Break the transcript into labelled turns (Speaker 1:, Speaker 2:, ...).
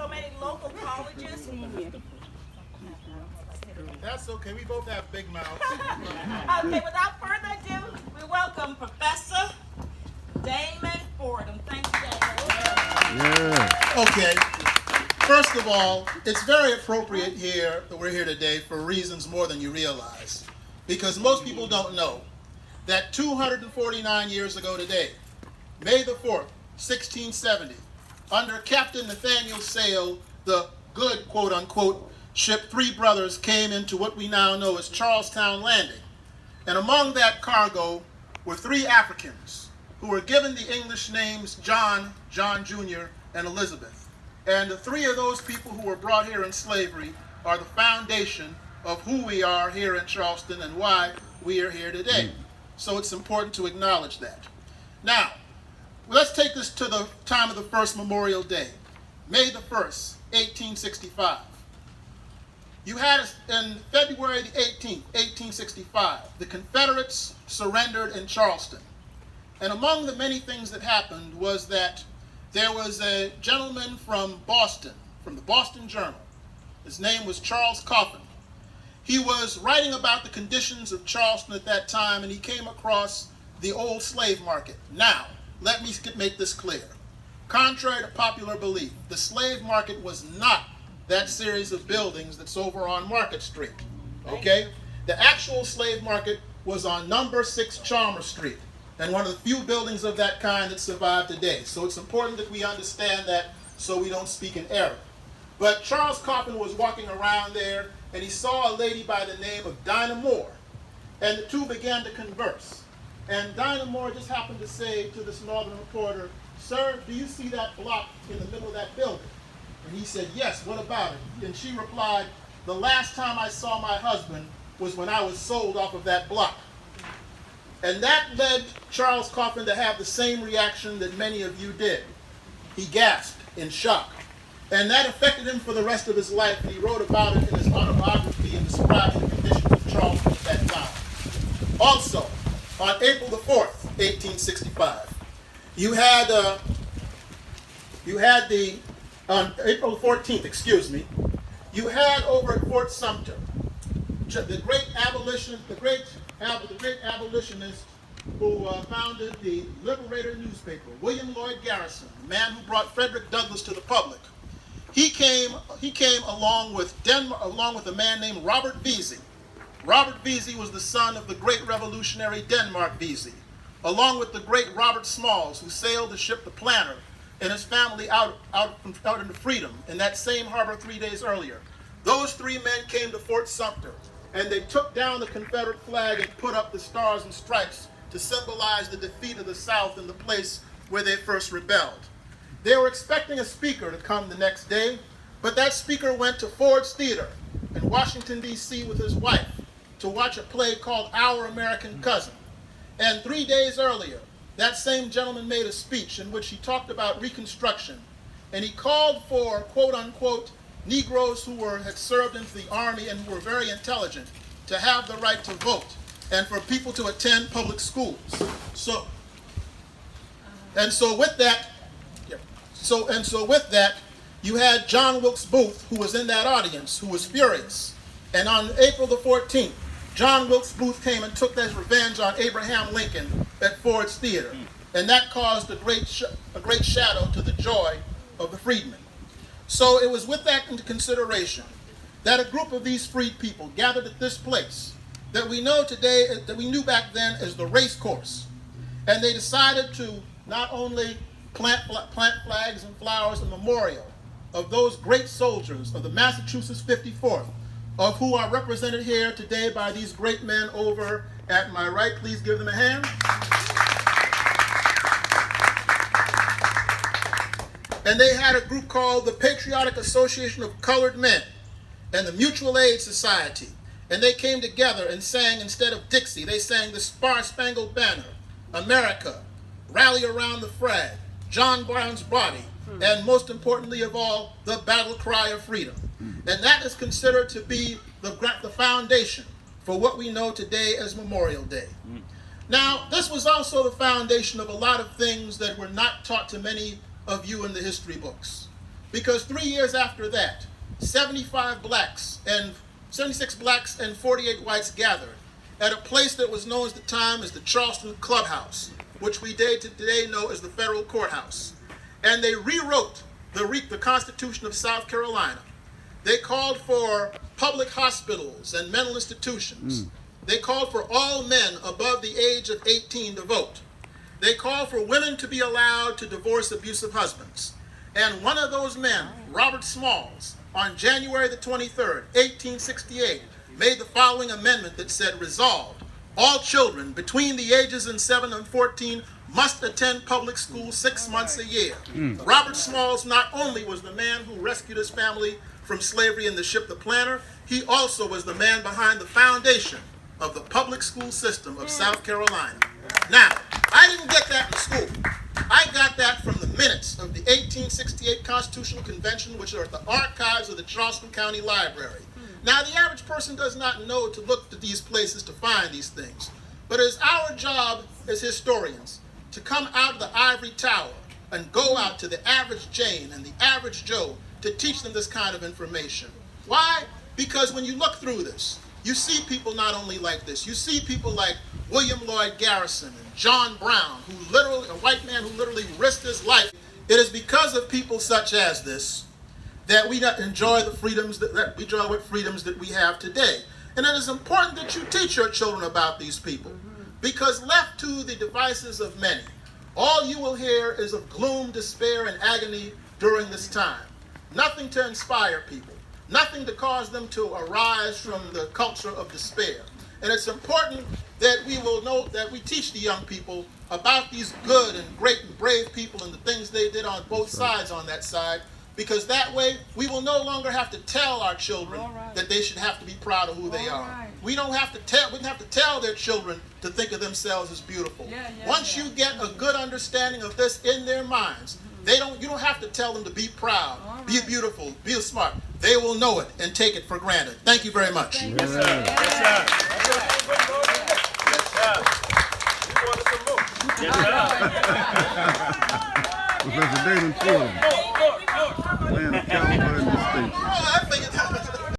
Speaker 1: so many local colleges.
Speaker 2: That's okay. We both have big mouths.
Speaker 1: Okay, without further ado, we welcome Professor Damon Fordham. Thank you, Damon.
Speaker 3: Yeah.
Speaker 2: Okay. First of all, it's very appropriate here that we're here today for reasons more than you realize. Because most people don't know that 249 years ago today, May the 4th, 1670, under Captain Nathaniel Sale, the good, quote-unquote, ship Three Brothers came into what we now know as Charlestown Landing. And among that cargo were three Africans who were given the English names John, John Jr., and Elizabeth. And the three of those people who were brought here in slavery are the foundation of who we are here in Charleston and why we are here today. So it's important to acknowledge that. Now, let's take this to the time of the first Memorial Day, May the 1st, 1865. You had in February the 18th, 1865, the Confederates surrendered in Charleston. And among the many things that happened was that there was a gentleman from Boston, from the Boston Journal. His name was Charles Coffin. He was writing about the conditions of Charleston at that time, and he came across the old slave market. Now, let me make this clear. Contrary to popular belief, the slave market was not that series of buildings that's over on Market Street, okay? The actual slave market was on number 6 Chalmers Street, and one of the few buildings of that kind that survive today. So it's important that we understand that so we don't speak in error. But Charles Coffin was walking around there, and he saw a lady by the name of Dinah Moore, and the two began to converse. And Dinah Moore just happened to say to this northern reporter, "Sir, do you see that block in the middle of that building?" And he said, "Yes, what about it?" And she replied, "The last time I saw my husband was when I was sold off of that block." And that led Charles Coffin to have the same reaction that many of you did. He gasped in shock. And that affected him for the rest of his life, and he wrote about it in his autobiography and described the conditions of Charleston at that time. Also, on April the 4th, 1865, on April 14th, you had over at Fort Sumter, the great abolitionist who founded the Liberator newspaper, William Lloyd Garrison, the man who brought Frederick Douglass to the public. He came along with a man named Robert Vesey. Robert Vesey was the son of the great revolutionary Denmark Vesey, along with the great Robert Smalls, who sailed the ship the Planter and his family out into freedom in that same harbor 3 days earlier. Those three men came to Fort Sumter, and they took down the Confederate flag and put up the stars and stripes to symbolize the defeat of the South in the place where they first rebelled. They were expecting a speaker to come the next day, but that speaker went to Ford's Theater in Washington, D.C. with his wife to watch a play called Our American Cousin. And 3 days earlier, that same gentleman made a speech in which he talked about Reconstruction, and he called for, quote-unquote, Negroes who had served into the Army and who were very intelligent to have the right to vote, and for people to attend public schools. So with that, you had John Wilkes Booth, who was in that audience, who was furious. And on April the 14th, John Wilkes Booth came and took his revenge on Abraham Lincoln at Ford's Theater. And that caused a great shadow to the joy of the freedmen. So it was with that into consideration that a group of these freed people gathered at this place that we know today, that we knew back then as the race course. And they decided to not only plant flags and flowers in memorial of those great soldiers of the Massachusetts 54th, of who are represented here today by these great men over at my right. Please give them a hand. And they had a group called the Patriotic Association of Colored Men and the Mutual Aid Society. And they came together and sang, instead of Dixie, they sang the Star-Spangled Banner, America, Rally Around the Flag, John Brown's Body, and most importantly of all, the Battle Cry of Freedom. And that is considered to be the foundation for what we know today as Memorial Day. Now, this was also the foundation of a lot of things that were not taught to many of you in the history books. because 3 years after that, 76 blacks and 48 whites gathered at a place that was known at the time as the Charleston Clubhouse, which we today know as the federal courthouse. And they rewrote the Constitution of South Carolina. They called for public hospitals and mental institutions. They called for all men above the age of 18 to vote. They called for women to be allowed to divorce abusive husbands. And one of those men, Robert Smalls, on January the 23rd, 1868, made the following amendment that said, resolved, all children between the ages of 7 and 14 must attend public school 6 months a year. Robert Smalls not only was the man who rescued his family from slavery in the ship The Planter, he also was the man behind the foundation of the public school system of South Carolina. Now, I didn't get that in school. I got that from the minutes of the 1868 Constitutional Convention, which are at the archives of the Charleston County Library. Now, the average person does not know to look to these places to find these things. But it is our job as historians to come out of the ivory tower and go out to the average Jane and the average Joe to teach them this kind of information. Why? Because when you look through this, you see people not only like this, you see people like William Lloyd Garrison and John Brown, who literally, a white man who literally risked his life. It is because of people such as this that we enjoy the freedoms that we have today. And it is important that you teach your children about these people, because left to the devices of many, all you will hear is of gloom, despair, and agony during this time. Nothing to inspire people, nothing to cause them to arise from the culture of despair. And it's important that we will know that we teach the young people about these good and great and brave people and the things they did on both sides on that side, because that way we will no longer have to tell our children that they should have to be proud of who they are. We don't have to tell their children to think of themselves as beautiful. Once you get a good understanding of this in their minds, you don't have to tell them to be proud, be beautiful, be smart. They will know it and take it for granted. Thank you very much.
Speaker 3: Yes, sir. Yes, sir. Yes, sir.
Speaker 4: Professor Damon Fordham, land of California State.
Speaker 2: Oh, I think it's